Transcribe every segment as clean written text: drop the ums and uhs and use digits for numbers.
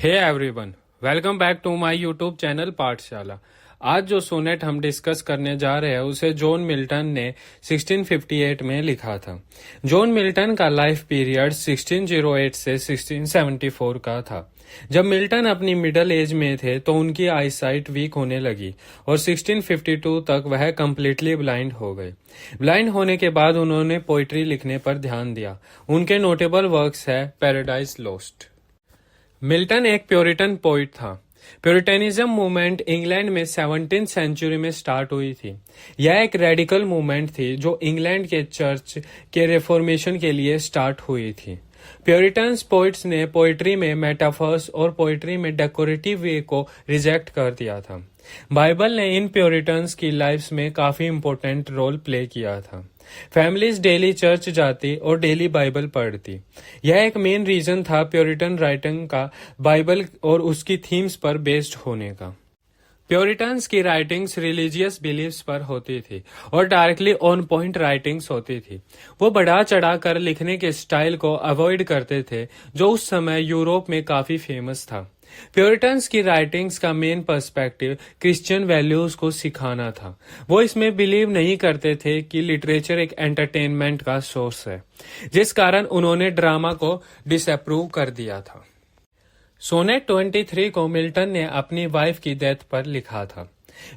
Hey everyone, welcome back to my YouTube channel Pathshala. आज जो sonnet हम डिस्कस करने जा रहे हैं उसे जॉन मिल्टन ने 1658 में लिखा था। जॉन मिल्टन का लाइफ पीरियड 1608 से 1674 का था। जब मिल्टन अपनी मिडिल एज में थे तो उनकी आईसाइट वीक होने लगी और 1652 तक वह कम्प्लीटली ब्लाइंड हो गए। ब्लाइंड होने के बाद उन्होंने पोइट्री लिखने पर ध्यान दिया। उनके नोटेबल वर्क्स है पैराडाइज लोस्ट। मिल्टन एक प्योरिटन पोइट था। प्योरिटनिज्म मूवमेंट इंग्लैंड में 17th सेंचुरी में स्टार्ट हुई थी। यह एक रेडिकल मूवमेंट थी जो इंग्लैंड के चर्च के रिफॉर्मेशन के लिए स्टार्ट हुई थी। प्योरिटन्स पोइट्स ने पोइट्री में मेटाफर्स और पोइट्री में डेकोरेटिव वे को रिजेक्ट कर दिया था। बाइबल ने इन प्योरिटन्स की लाइफ्स में काफी इंपॉर्टेंट रोल प्ले किया था। फैमिलीज डेली चर्च जाती और डेली बाइबल पढ़ती। यह एक मेन रीजन था प्योरिटन राइटिंग का बाइबल और उसकी थीम्स पर बेस्ड होने का। प्योरिटन्स की राइटिंग्स रिलीजियस बिलीव्स पर होती थी और डायरेक्टली ऑन पॉइंट राइटिंग्स होती थी। वो बढ़ा चढ़ा कर लिखने के स्टाइल को अवॉइड करते थे जो उस समय यूरोप में काफी फेमस था। प्योरिटन्स की राइटिंग्स का मेन पर्सपेक्टिव क्रिश्चियन वैल्यूज को सिखाना था। वो इसमें बिलीव नहीं करते थे कि लिटरेचर एक एंटरटेनमेंट का सोर्स है, जिस कारण उन्होंने ड्रामा को डिसअप्रूव कर दिया था। सोनेट 23 को मिल्टन ने अपनी वाइफ की डेथ पर लिखा था।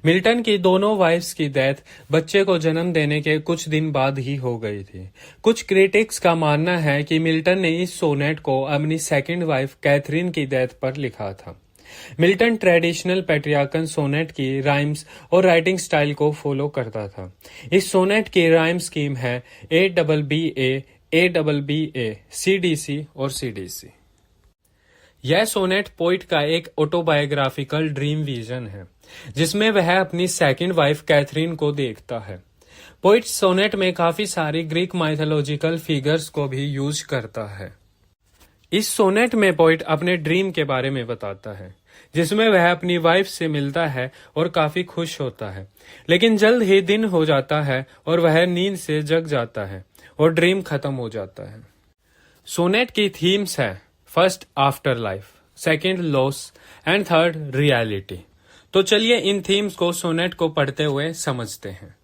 मिल्टन की दोनों वाइफ्स की डेथ बच्चे को जन्म देने के कुछ दिन बाद ही हो गई थी। कुछ क्रिटिक्स का मानना है कि मिल्टन ने इस सोनेट को अपनी सेकंड वाइफ कैथरीन की डेथ पर लिखा था। मिल्टन ट्रेडिशनल पैट्रियार्कन सोनेट की राइम्स और राइटिंग स्टाइल को फॉलो करता था। इस सोनेट की राइम स्कीम है ABBA, ABBA, CDC और CDC। यह सोनेट पोइट का एक ऑटोबायोग्राफिकल ड्रीम विजन है जिसमें वह अपनी सेकंड वाइफ कैथरीन को देखता है। पोइट सोनेट में काफी सारी ग्रीक माइथोलॉजिकल फिगर्स को भी यूज करता है। इस सोनेट में पोइट अपने ड्रीम के बारे में बताता है जिसमें वह अपनी वाइफ से मिलता है और काफी खुश होता है, लेकिन जल्द ही दिन हो जाता है और वह नींद से जग जाता है और ड्रीम खत्म हो जाता है। सोनेट की थीम्स है first after life, second loss and third reality. तो चलिए इन थीम्स को सोनेट को पढ़ते हुए समझते हैं।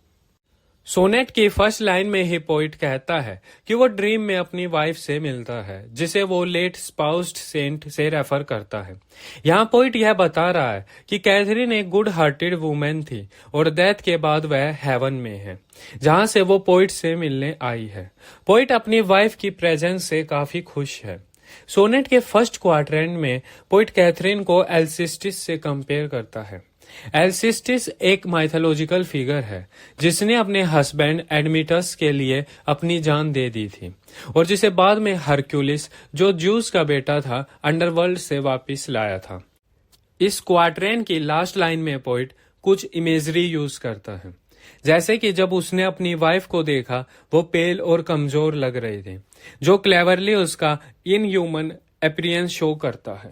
सोनेट की फर्स्ट लाइन में ही पोइट कहता है कि वो ड्रीम में अपनी वाइफ से मिलता है जिसे वो लेट स्पाउस्ड सेंट से रेफर करता है। यहाँ पोइट यह बता रहा है कि कैथरीन एक गुड हार्टेड वुमेन थी और डेथ के बाद वह हेवन में है जहाँ से वो पोइट से मिलने आई है। पोइट अपनी वाइफ की प्रेजेंस से काफी खुश है। सोनेट के फर्स्ट क्वाड्रेंट में पोइट कैथरीन को एल्सिस्टिस से कंपेयर करता है। एल्सिस्टिस एक माइथोलॉजिकल फिगर है जिसने अपने हस्बैंड एडमिटस के लिए अपनी जान दे दी थी और जिसे बाद में हरक्यूलिस, जो ज्यूस का बेटा था, अंडरवर्ल्ड से वापस लाया था। इस क्वाड्रेंट की लास्ट लाइन में पोइट कुछ इमेजरी यूज करता है, जैसे कि जब उसने अपनी वाइफ को देखा वो पेल और कमजोर लग रहे थे, जो क्लेवरली उसका इनह्यूमन अपीयरेंस शो करता है।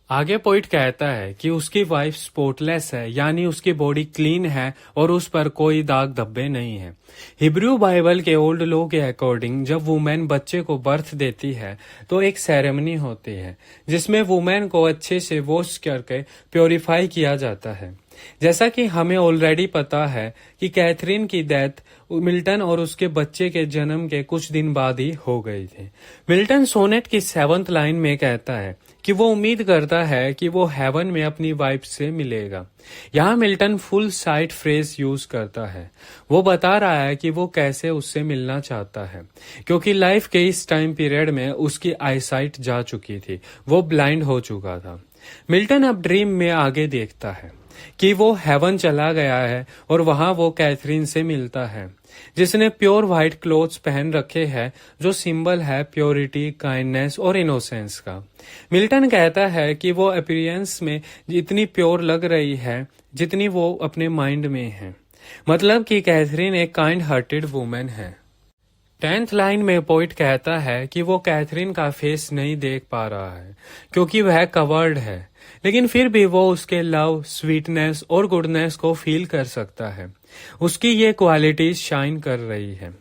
आगे पोइट कहता है कि उसकी वाइफ स्पॉटलेस है, यानी उसकी बॉडी क्लीन है और उस पर कोई दाग धब्बे नहीं है। हिब्रू बाइबल के ओल्ड लॉ के अकॉर्डिंग जब वुमेन बच्चे को बर्थ देती है तो एक सेरेमनी होती है जिसमें वुमेन को अच्छे से वॉश करके प्योरीफाई किया जाता है। जैसा कि हमें ऑलरेडी पता है कि कैथरीन की डेथ मिल्टन और उसके बच्चे के जन्म के कुछ दिन बाद ही हो गई थी। मिल्टन सोनेट की 7th लाइन में कहता है कि वो उम्मीद करता है कि वो हेवन में अपनी वाइफ से मिलेगा। यहाँ Milton full site phrase use करता है। वो बता रहा है कि वो कैसे उससे मिलना चाहता है, क्योंकि लाइफ के इस टाइम पीरियड में उसकी आईसाइट जा चुकी थी, वो ब्लाइंड हो चुका था। मिल्टन अब ड्रीम में आगे देखता है कि वो हेवन चला गया है और वहां वो कैथरीन से मिलता है जिसने प्योर व्हाइट क्लोथ्स पहन रखे हैं, जो सिंबल है प्योरिटी, काइंडनेस और इनोसेंस का। मिल्टन कहता है कि वो अपीयरेंस में इतनी प्योर लग रही है जितनी वो अपने माइंड में है, मतलब कि कैथरीन एक काइंड हार्टेड वुमेन है। 10th लाइन में पोइट कहता है कि वो कैथरीन का फेस नहीं देख पा रहा है क्योंकि वह कवर्ड है, लेकिन फिर भी वो उसके लव, स्वीटनेस और गुडनेस को फील कर सकता है। उसकी ये क्वालिटीज शाइन कर रही है।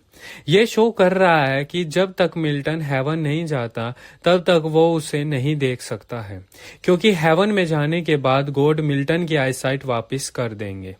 ये शो कर रहा है कि जब तक मिल्टन हेवन नहीं जाता तब तक वो उसे नहीं देख सकता है, क्योंकि हेवन में जाने के बाद गॉड मिल्टन की आईसाइट वापस कर देंगे।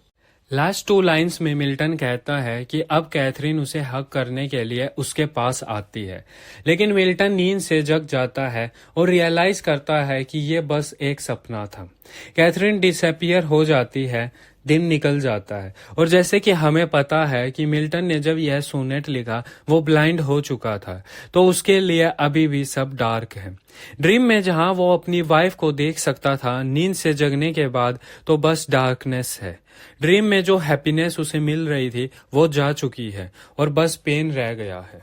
लास्ट 2 लाइन्स में मिल्टन कहता है कि अब कैथरीन उसे हक करने के लिए उसके पास आती है, लेकिन मिल्टन नींद से जग जाता है और रियलाइज करता है कि ये बस एक सपना था। कैथरीन डिसअपियर हो जाती है, दिन निकल जाता है और जैसे कि हमें पता है कि मिल्टन ने जब यह सोनेट लिखा वो ब्लाइंड हो चुका था, तो उसके लिए अभी भी सब डार्क है। ड्रीम में जहां वो अपनी वाइफ को देख सकता था, नींद से जगने के बाद तो बस डार्कनेस है। ड्रीम में जो हैप्पीनेस उसे मिल रही थी वो जा चुकी है और बस पेन रह गया है।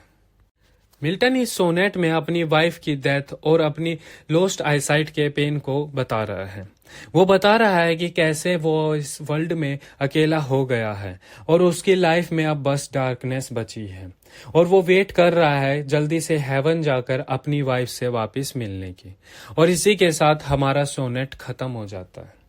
मिल्टन इस सोनेट में अपनी वाइफ की डेथ और अपनी लॉस्ट आईसाइट के पेन को बता रहा है। वो बता रहा है कि कैसे वो इस वर्ल्ड में अकेला हो गया है और उसकी लाइफ में अब बस डार्कनेस बची है और वो वेट कर रहा है जल्दी से हेवन जाकर अपनी वाइफ से वापस मिलने की। और इसी के साथ हमारा सोनेट खत्म हो जाता है।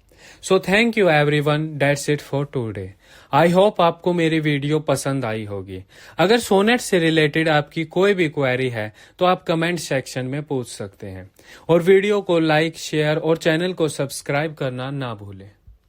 So thank you everyone, that's it for today. I hope आपको मेरी वीडियो पसंद आई होगी। अगर सोनेट से रिलेटेड आपकी कोई भी क्वेरी है तो आप कमेंट सेक्शन में पूछ सकते हैं और वीडियो को लाइक, शेयर और चैनल को सब्सक्राइब करना ना भूलें।